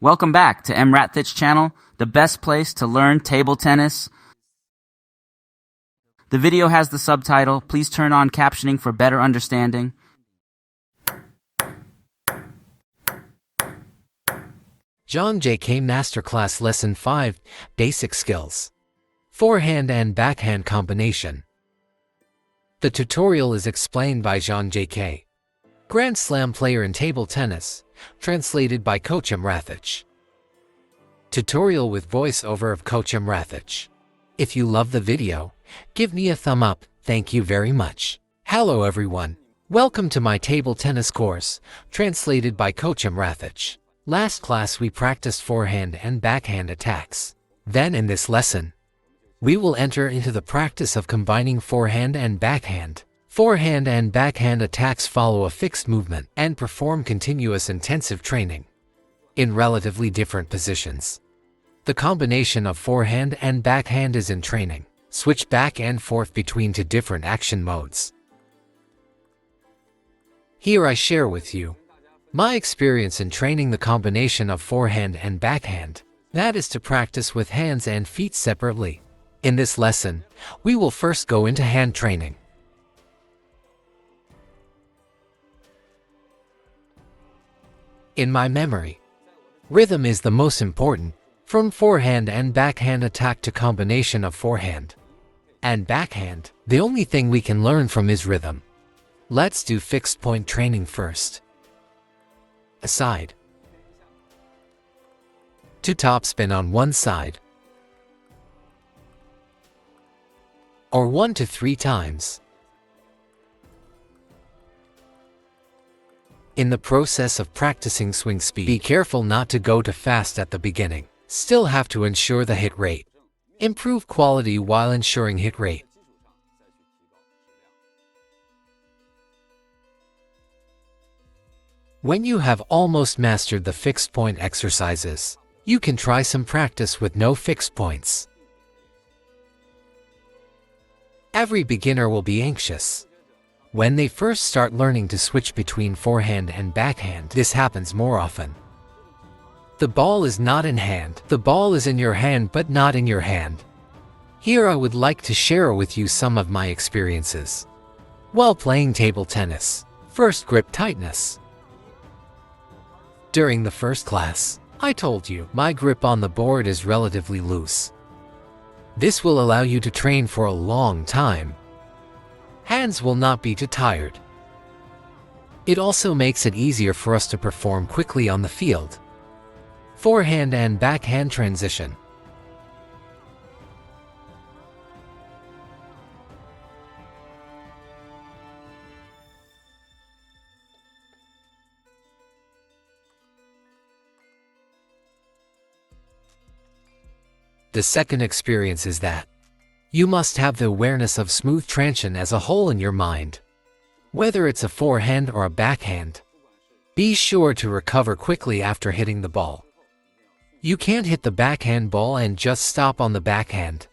Welcome back to EmRatThich channel, the best place to learn table tennis. The video has the subtitle. Please turn on captioning for better understanding. Zhang Jike Masterclass Lesson 5, Basic Skills. Forehand and Backhand Combination. The tutorial is explained by Zhang Jike, Grand Slam player in table tennis, translated by Coach EmRatThich. Tutorial with voiceover of Coach EmRatThich. If you love the video, give me a thumb up, thank you very much. Hello everyone, welcome to my table tennis course, translated by Coach EmRatThich. Last class we practiced forehand and backhand attacks. Then in this lesson, we will enter into the practice of combining forehand and backhand. Forehand and backhand attacks follow a fixed movement and perform continuous intensive training in relatively different positions. The combination of forehand and backhand is in training. Switch back and forth between two different action modes. Here I share with you my experience in training the combination of forehand and backhand, that is to practice with hands and feet separately. In this lesson, we will first go into hand training. In my memory, rhythm is the most important, from forehand and backhand attack to combination of forehand and backhand. The only thing we can learn from is rhythm. Let's do fixed point training first. Aside. To topspin on one side. Or 1 to 3 times. In the process of practicing swing speed, be careful not to go too fast at the beginning. Still have to ensure the hit rate. Improve quality while ensuring hit rate. When you have almost mastered the fixed point exercises, you can try some practice with no fixed points. Every beginner will be anxious when they first start learning to switch between forehand and backhand. This happens more often. The ball is not in hand. The ball is in your hand but not in your hand. Here I would like to share with you some of my experiences while playing table tennis. First, grip tightness. During the first class, I told you my grip on the board is relatively loose. This will allow you to train for a long time. Hands will not be too tired. It also makes it easier for us to perform quickly on the field. Forehand and backhand transition. The second experience is that you must have the awareness of smooth transition as a whole in your mind. Whether it's a forehand or a backhand, be sure to recover quickly after hitting the ball. You can't hit the backhand ball and just stop on the backhand.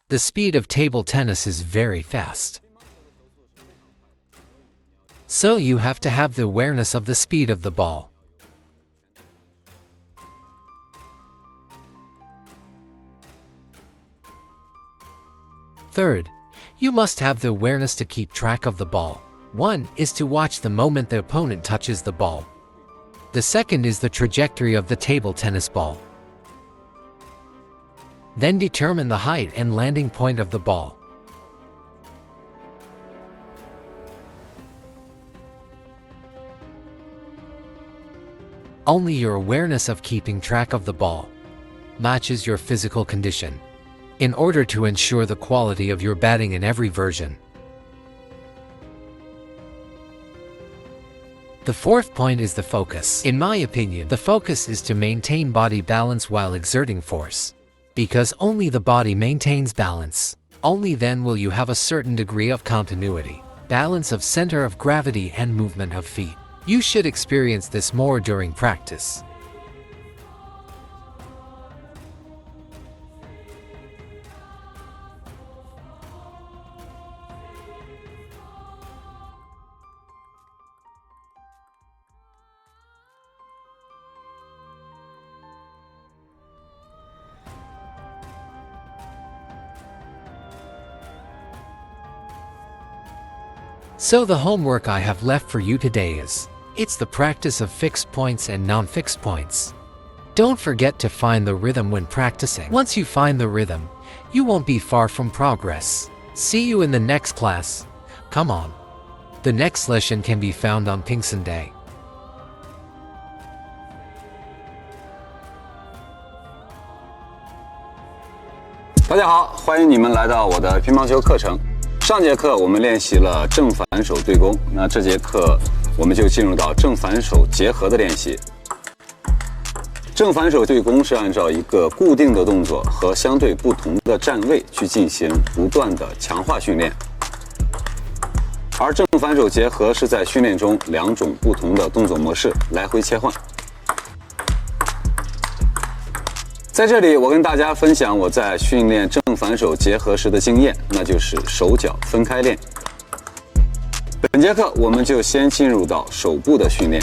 The speed of table tennis is very fast. So you have to have the awareness of the speed of the ball. Third, you must have the awareness to keep track of the ball. One is to watch the moment the opponent touches the ball. The second is the trajectory of the table tennis ball. Then determine the height and landing point of the ball. Only your awareness of keeping track of the ball matches your physical condition in order to ensure the quality of your batting in every version. The fourth point is the focus. In my opinion, the focus is to maintain body balance while exerting force. Because only the body maintains balance. Only then will you have a certain degree of continuity, balance of center of gravity and movement of feet. You should experience this more during practice. So the homework I have left for you today is, it's the practice of fixed points and non-fixed points. Don't forget to find the rhythm when practicing. Once you find the rhythm, you won't be far from progress. See you in the next class. Come on. The next lesson can be found on PingSunday. 大家好，欢迎你们来到我的乒乓球课程。上节课我们练习了正反手对攻，那这节课我们就进入到正反手结合的练习。正反手对攻是按照一个固定的动作和相对不同的站位去进行不断的强化训练，而正反手结合是在训练中两种不同的动作模式来回切换。 在这里，我跟大家分享我在训练正反手结合时的经验，那就是手脚分开练。本节课我们就先进入到手部的训练。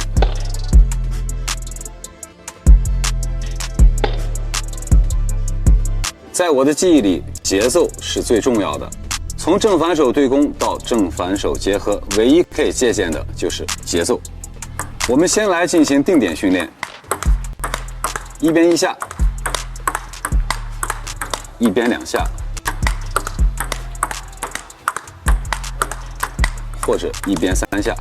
在我的记忆里，节奏是最重要的。从正反手对攻到正反手结合，唯一可以借鉴的就是节奏。我们先来进行定点训练，一边一下。 一边两下，或者一边三下。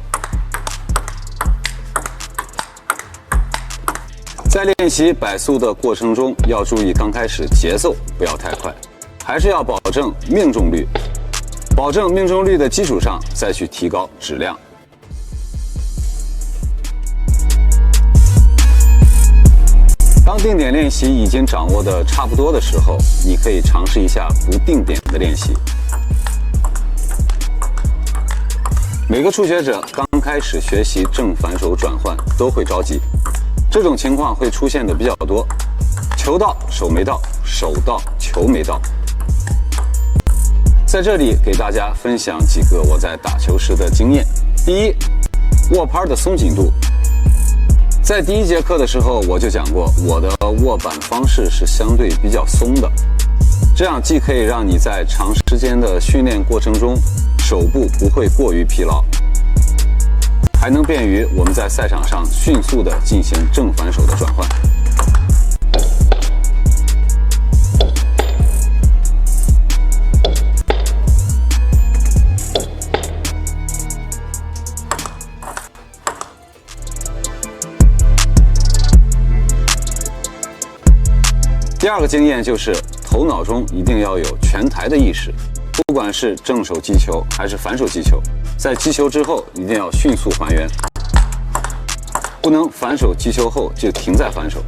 在练习摆速的过程中，要注意刚开始节奏不要太快，还是要保证命中率。保证命中率的基础上，再去提高质量。 当定点练习已经掌握的差不多的时候，你可以尝试一下不定点的练习。每个初学者刚开始学习正反手转换都会着急，这种情况会出现的比较多。球到手没到，手到球没到。在这里给大家分享几个我在打球时的经验。第一，握拍的松紧度。 在第一节课的时候，我就讲过，我的握板方式是相对比较松的，这样既可以让你在长时间的训练过程中，手部不会过于疲劳，还能便于我们在赛场上迅速的进行正反手的转换。第二个经验就是头脑中一定要有全台的意识，不管是正手击球还是反手击球，在击球之后一定要迅速还原，不能反手击球后就停在反手。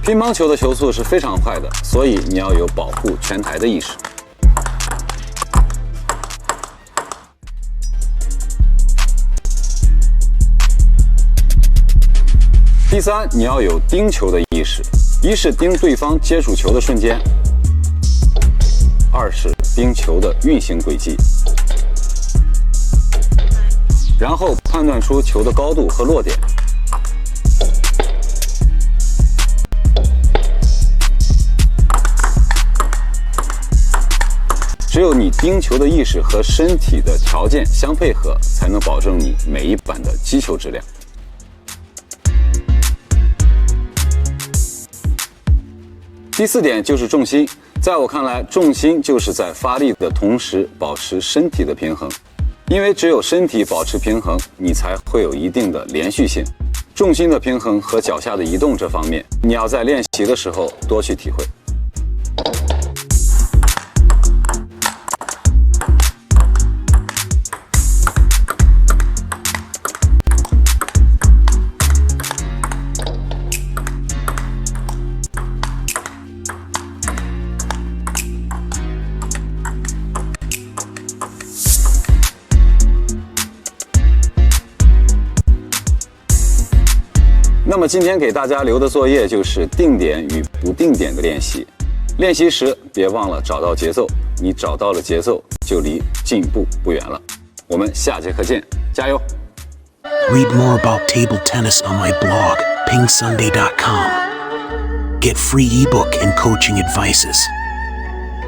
乒乓球的球速是非常快的，所以你要有保护全台的意识。 第三，你要有盯球的意识，一是盯对方接触球的瞬间，二是盯球的运行轨迹，然后判断出球的高度和落点。只有你盯球的意识和身体的条件相配合，才能保证你每一板的击球质量。 第四点就是重心，在我看来，重心就是在发力的同时保持身体的平衡，因为只有身体保持平衡，你才会有一定的连续性。重心的平衡和脚下的移动这方面，你要在练习的时候多去体会。 那么今天给大家留的作业就是定点与不定点的练习。练习时别忘了找到节奏，你找到了节奏，就离进步不远了。我们下节课见，加油！ Read more about table tennis on my blog, PingSunday.com. Get free ebook and coaching advices.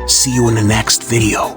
See you in the next video.